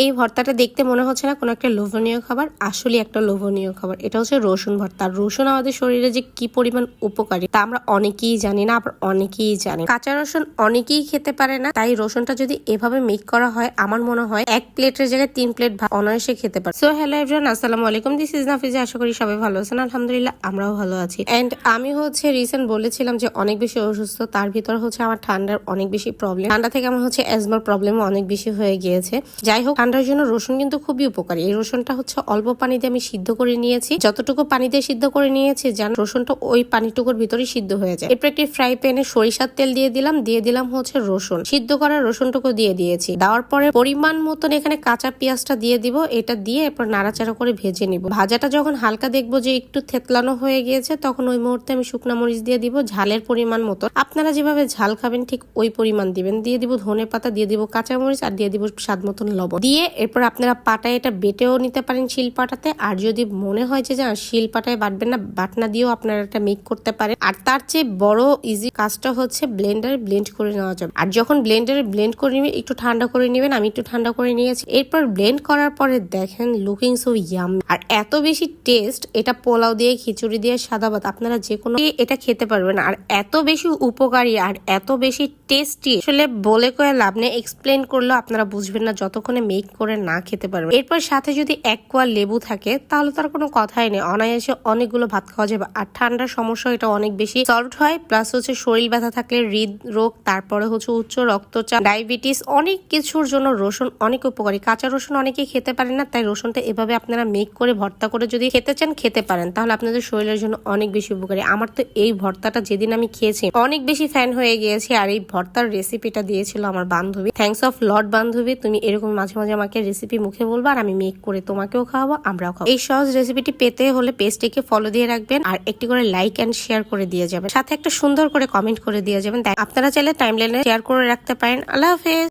এই ভর্তাটা দেখতে মনে হচ্ছে না কোনো একটা লোভনীয় খাবার, আসলে একটা লোভনীয় খাবার। এটা হচ্ছে রসুন ভর্তা। রসুন আমাদের শরীরে যে কি পরিমাণ উপকারী তা আমরা অনেকেই জানি না, আবার অনেকেই জানি। কাঁচা রসুন অনেকেই খেতে পারে না, তাই রসুনটা যদি এভাবে মেক করা হয় আমার মনে হয় 1 প্লেটের জায়গায় 3 প্লেট ভাত অনায়াসে খেতে পারে। সো হ্যালো এভরিওয়ান, আসসালামু আলাইকুম, দিস ইজ নাফিজা। আশা করি সবাই ভালো আছেন। আলহামদুলিল্লাহ আমরাও ভালো আছি। এন্ড আমি হচ্ছে রিসেন্ট বলেছিলাম যে অনেক বেশি অসুস্থ, তার ভিতর হচ্ছে আমার ঠান্ডার অনেক বেশি প্রবলেম। ঠান্ডা থেকে আমার হচ্ছে অ্যাজমার প্রবলেম অনেক বেশি হয়ে গিয়েছে। যাই হোক, ঠান্ডার জন্য রসুন কিন্তু খুবই উপকারী। এই রসুনটা হচ্ছে অল্প পানি দিয়ে আমি সিদ্ধ করে নিয়েছি। যতটুকু পানি দিয়ে সিদ্ধ করে নিয়েছি যেন রসুনটা ওই পানিটুকুর ভিতরে সিদ্ধ হয়ে যায়। এরপর একটি ফ্রাই প্যানে সরিষার তেল দিয়ে দিলাম হচ্ছে রসুন, সিদ্ধ করা রসুনটুকু দিয়ে দিয়েছি। দেওয়ার পরে পরিমাণ মতন এখানে কাঁচা পেঁয়াজটা দিয়ে দিব। এটা দিয়ে এরপর নাড়াচাড়া করে ভেজে নিব। ভাজাটা যখন হালকা দেখবো যে একটু থেতলানো হয়ে গিয়েছে, তখন ওই মুহূর্তে আমি শুকনা মরিচ দিয়ে দিব ঝালের পরিমাণ মতো। আপনারা যেভাবে ঝাল খাবেন ঠিক ওই পরিমাণ দিবেন। দিয়ে দিব ধনে পাতা, দিয়ে দিব কাঁচা মরিচ, আর দিয়ে দিব স্বাদ মতন লবণ। দিয়ে এরপর আপনারা পাটায় এটা বেটেও নিতে পারেন, শিল পাটাতে। আর যদি মনে হয় যে শিল পাটায় বাটবেন না, বাটনা দিয়েও আপনারা এটা মেক করতে পারেন। আর তার চেয়ে বড় ইজি কাজটা হচ্ছে ব্লেন্ডারে ব্লেন্ড করে নেওয়া যাবে। আর যখন ব্লেন্ডারে ব্লেন্ড করে নেবেন একটু ঠান্ডা করে নেবেন। আমি একটু ঠান্ডা করে নিয়েছি। এরপর ব্লেন্ড করার পরে দেখেন লুকিং সো ইয়াম। আর এত বেশি টেস্ট, এটা পোলাও দিয়ে, খিচুড়ি দিয়ে, সাদা ভাত আপনারা যে কোনো এটা খেতে পারবেন। আর এত বেশি উপকারী আর এত বেশি টেস্টি, আসলে বলে কয়ে লাভ নেই, এক্সপ্লেন করলেও আপনারা বুঝবেন না যতক্ষণে মেক করে না খেতে পারবেন। এরপর সাথে যদি 1 কোয়া লেবু থাকে তাহলে তার কোনো কথাই নেই, অনায়াসে অনেকগুলো ভাত খাওয়া যাবে। আর ঠান্ডার সমস্যা এটা অনেক বেশি সলভ হয়। প্লাস হচ্ছে শরীর ব্যথা থাকলে, হৃদরোগ, তারপরে হচ্ছে উচ্চ রক্তচাপ, ডায়াবেটিস, অনেক কিছুর জন্য রসুন অনেক উপকারী। কাঁচা রসুন অনেকেই খেতে পারেন না, তাই রসুনটা এভাবে আপনারা মেক করে ভর্তা করে যদি খেতে চান খেতে পারেন, তাহলে আপনাদের শরীরের জন্য অনেক বেশি উপকারী। আমার তো এই ভর্তাটা যেদিন আমি খেয়েছি অনেক বেশি ফ্যান হয়ে গিয়েছি। আর এই ভর্তার রেসিপিটা দিয়েছিল আমার বান্ধবী। থ্যাঙ্কস অফ লট বান্ধবী, তুমি এরকম মাঝে মাঝে আমাকে রেসিপি মুখে বলবা আর আমি মেক করে তোমাকেও খাওয়াবো, আমরাও খাবো। এই সহজ রেসিপিটি পেতে হলে পেজটিকে ফলো দিয়ে রাখবেন, আর একটি করে লাইক এন্ড শেয়ার করে দিয়ে যাবেন, সাথে একটা সুন্দর করে কমেন্ট করে দিয়ে যাবেন। আপনারা চাইলে টাইমলাইনে শেয়ার করে রাখতে পারেন। আল্লাহ হাফেজ।